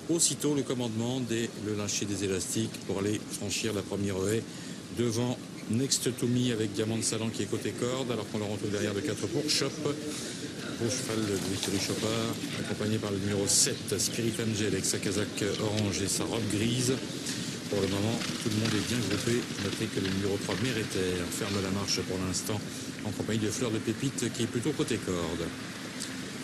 aussitôt le commandement dès le lâcher des élastiques pour aller franchir la première haie devant Next to Me avec Diamant de Salon qui est côté corde, alors qu'on le retrouve derrière de 4 pour Shop. Beau cheval de l'écurie Chopard, accompagné par le numéro 7, Spirit Angel, avec sa casaque orange et sa robe grise. Pour le moment, tout le monde est bien groupé. Notez que le numéro 3, Mériter, ferme la marche pour l'instant, en compagnie de Fleur de Pépite, qui est plutôt côté corde.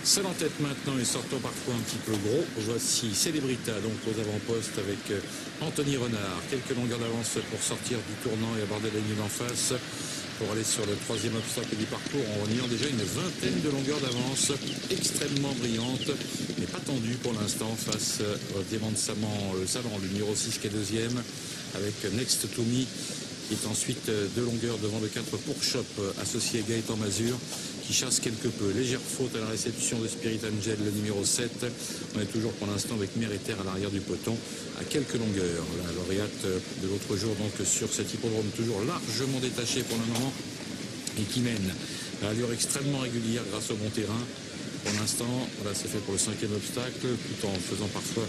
Seul en tête maintenant et sortant parfois un petit peu gros. Voici Célébrita, donc aux avant-postes avec Anthony Renard. Quelques longueurs d'avance pour sortir du tournant et aborder la ligne d'en face. Pour aller sur le troisième obstacle du parcours en ayant déjà une vingtaine de longueurs d'avance extrêmement brillantes, mais pas tendues pour l'instant face au Diamant de Salon, le numéro 6 qui est deuxième, avec Next to Me qui est ensuite de longueur devant le 4 pour Shop, associé à Gaëtan Mazur, qui chasse quelque peu. Légère faute à la réception de Spirit Angel, le numéro 7. On est toujours pour l'instant avec Mériter à l'arrière du peloton, à quelques longueurs. La lauréate de l'autre jour, donc sur cet hippodrome, toujours largement détaché pour le moment, et qui mène à allure extrêmement régulière grâce au bon terrain. Pour l'instant, voilà, c'est fait pour le cinquième obstacle, tout en faisant parfois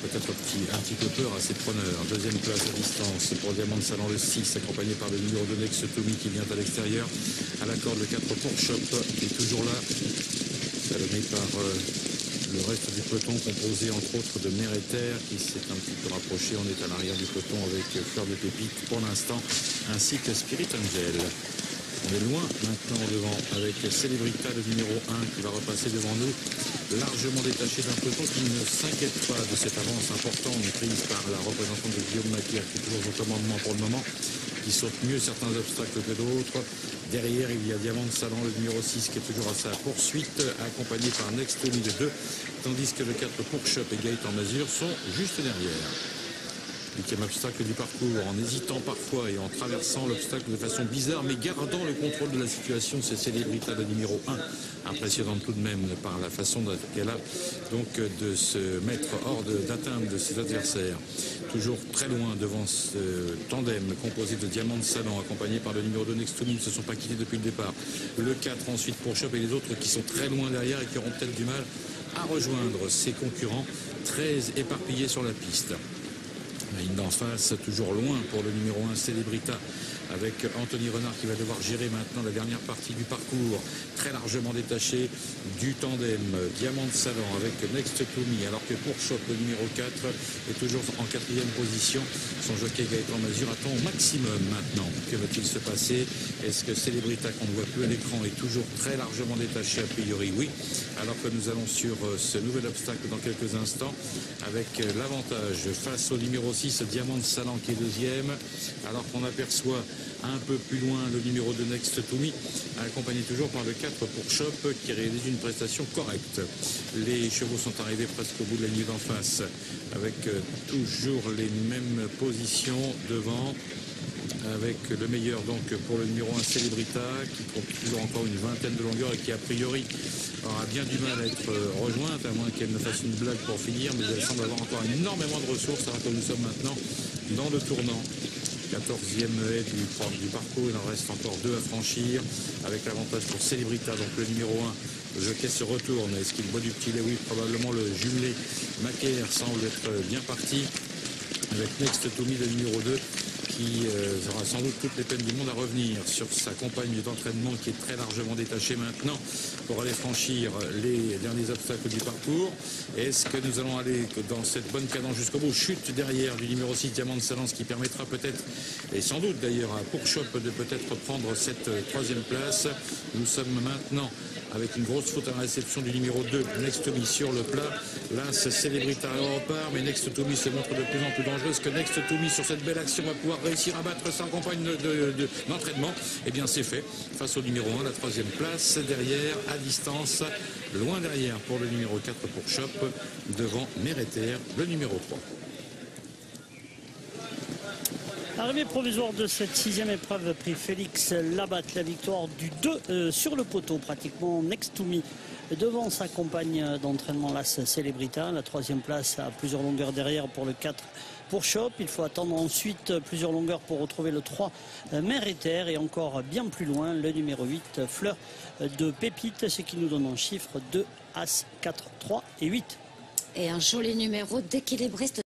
peut-être un petit peu peur à ses preneurs. Deuxième place à distance pour Diamant de Salon, le 6, accompagné par le numéro 2 Next to Me qui vient à l'extérieur. À la corde, le 4 pour Shop, qui est toujours là, salonné par le reste du peloton, composé entre autres de Mériter, qui s'est un petit peu rapproché. On est à l'arrière du peloton avec Fleur de Pépite pour l'instant, ainsi que Spirit Angel. On est loin maintenant devant avec Célébrita, le numéro 1, qui va repasser devant nous, largement détaché d'un peloton qui ne s'inquiète pas de cette avance importante prise par la représentante de Guillaume Macaire, qui est toujours au commandement pour le moment, qui saute mieux certains obstacles que d'autres. Derrière, il y a Diamant de Salon, le numéro 6, qui est toujours à sa poursuite, accompagné par Next to Me de 2, tandis que le 4 pour Shop et Gaëtan Mazur sont juste derrière. 8e obstacle du parcours, en hésitant parfois et en traversant l'obstacle de façon bizarre, mais gardant le contrôle de la situation, c'est Célébrita, le numéro 1, impressionnante tout de même par la façon qu'elle a donc de se mettre hors d'atteinte de ses adversaires. Toujours très loin devant ce tandem composé de Diamant de Salon, accompagné par le numéro 2 Next to Me, ne se sont pas quittés depuis le départ. Le 4 ensuite pour Shop et les autres qui sont très loin derrière et qui auront peut-être du mal à rejoindre ses concurrents très éparpillés sur la piste. La ligne d'en face, toujours loin pour le numéro 1 Célébrita, avec Anthony Renard qui va devoir gérer maintenant la dernière partie du parcours, très largement détaché du tandem Diamant de Salon avec Next to Me, alors que pour Shop, le numéro 4 est toujours en 4e position. Son jockey Gaëtan Mazur attend au maximum maintenant. Que va-t-il se passer? Est-ce que Célébrita, qu'on ne voit plus à l'écran, est toujours très largement détaché? A priori oui, alors que nous allons sur ce nouvel obstacle dans quelques instants, avec l'avantage face au numéro 6 Diamant de Salon qui est deuxième, alors qu'on aperçoit un peu plus loin le numéro 2 Next to Me, accompagné toujours par le 4 pour Shop qui réalise une prestation correcte. Les chevaux sont arrivés presque au bout de la ligne d'en face, avec toujours les mêmes positions devant, avec le meilleur donc pour le numéro 1 Célébrita, qui compte toujours encore une vingtaine de longueurs et qui a priori aura bien du mal à être rejointe, à moins qu'elle ne fasse une blague pour finir, mais elle semble avoir encore énormément de ressources, alors que nous sommes maintenant dans le tournant. 14e haie du parcours, il en reste encore 2 à franchir, avec l'avantage pour Célébrita, donc le numéro 1. Le jockey se retourne, est-ce qu'il boit du petit lait? Oui, probablement. Le jumelé Macaire semble être bien parti, avec Next to Me, le numéro 2, qui aura sans doute toutes les peines du monde à revenir sur sa compagne d'entraînement qui est très largement détachée maintenant pour aller franchir les derniers obstacles du parcours. Est-ce que nous allons aller dans cette bonne cadence jusqu'au bout? Chute derrière du numéro 6 Diamant de Salon, ce qui permettra peut-être, et sans doute d'ailleurs à pour Shop, de peut-être prendre cette 3e place. Nous sommes maintenant avec une grosse faute à la réception du numéro 2 Next to Me sur le plat. Là, c'est Célébrita repart, mais Next to Me se montre de plus en plus dangereuse. Que Next to Me sur cette belle action va pouvoir réussir à battre sa compagne d'entraînement? Eh bien, c'est fait. Face au numéro 1, la 3e place, derrière, à distance, loin derrière pour le numéro 4 pour Shop, devant Mériter, le numéro 3. Arrivée provisoire de cette 6e épreuve, prix Félix Labatte, la victoire du 2 sur le poteau, pratiquement Next to Me, devant sa compagne d'entraînement, la Célébrita. La 3e place à plusieurs longueurs derrière pour le 4 pour Shop. Il faut attendre ensuite plusieurs longueurs pour retrouver le 3 Mériter, et encore bien plus loin le numéro 8 Fleur de Pépite, ce qui nous donne en chiffre 2, As, 4, 3 et 8. Et un joli numéro d'équilibriste.